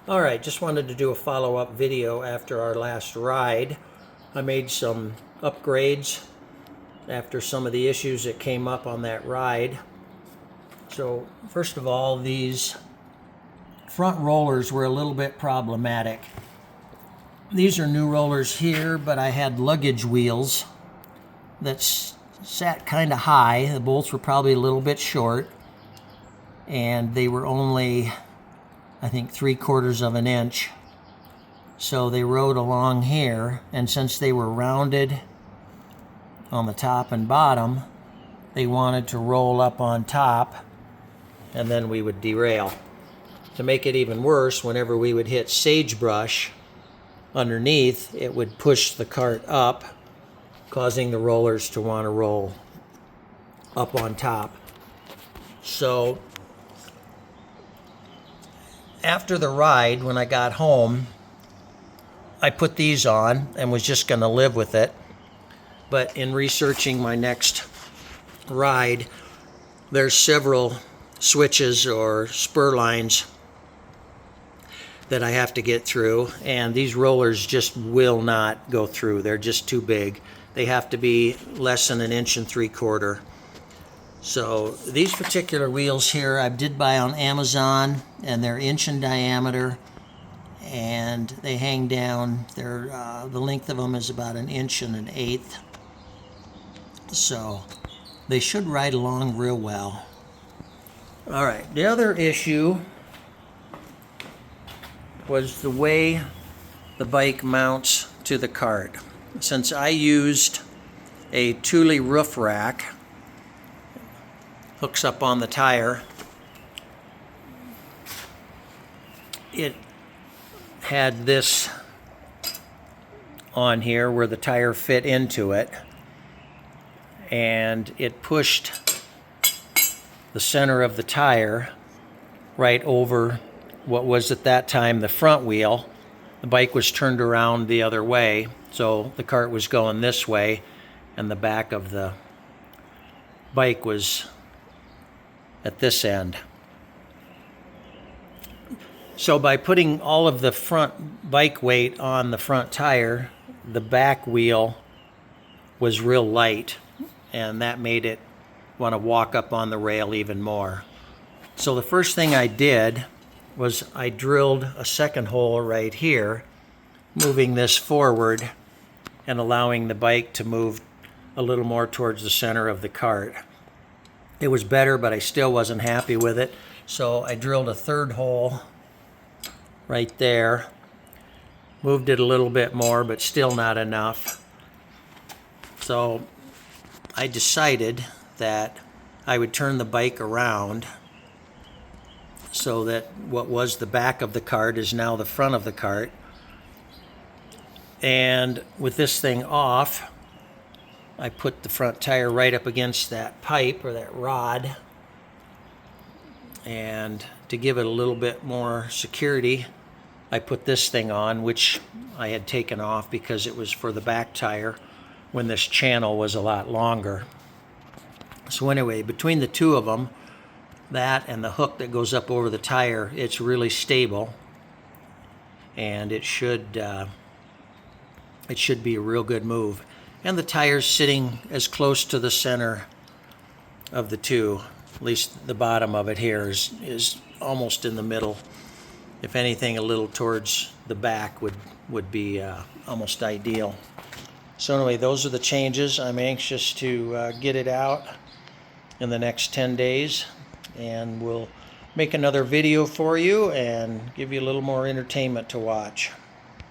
Alright, just wanted to do a follow-up video after our last ride. I made some upgrades after some of the issues that came up on that ride. So first of all, these front rollers were a little bit problematic. These are new rollers here, but I had luggage wheels that sat kind of high. The bolts were probably a little bit short, and they were only, I think, 3/4 of an inch. So they rode along here, and since they were rounded on the top and bottom, they wanted to roll up on top, and then we would derail. To make it even worse, whenever we would hit sagebrush underneath, it would push the cart up, causing the rollers to want to roll up on top. So after the ride, when I got home, I put these on and was just going to live with it. But in researching my next ride, there's several switches or spur lines that I have to get through, and these rollers just will not go through. They're just too big. They have to be less than 1 3/4 inches. So these particular wheels here I did buy on Amazon, and they're 1 inch in diameter, and they hang down. They're the length of them is about 1 1/8 inches. So they should ride along real well. All right, the other issue was the way the bike mounts to the cart. Since I used a Thule roof rack, hooks up on the tire, it had this on here where the tire fit into it, and it pushed the center of the tire right over what was at that time the front wheel. The bike was turned around the other way, so the cart was going this way, and the back of the bike was at this end. So by putting all of the front bike weight on the front tire, the back wheel was real light, and that made it want to walk up on the rail even more. So the first thing I did was I drilled a second hole right here, moving this forward and allowing the bike to move a little more towards the center of the cart. It was better, but I still wasn't happy with it, so I drilled a third hole right there, moved it a little bit more, but still not enough. So I decided that I would turn the bike around so that what was the back of the cart is now the front of the cart. And with this thing off, I put the front tire right up against that pipe or that rod, and to give it a little bit more security, I put this thing on, which I had taken off because it was for the back tire when this channel was a lot longer. So anyway, between the two of them, that and the hook that goes up over the tire, it's really stable, and it should be a real good move. And the tire's sitting as close to the center of the two, at least the bottom of it here is almost in the middle. If anything, a little towards the back would be almost ideal. So anyway, those are the changes. I'm anxious to get it out in the next 10 days, and we'll make another video for you and give you a little more entertainment to watch.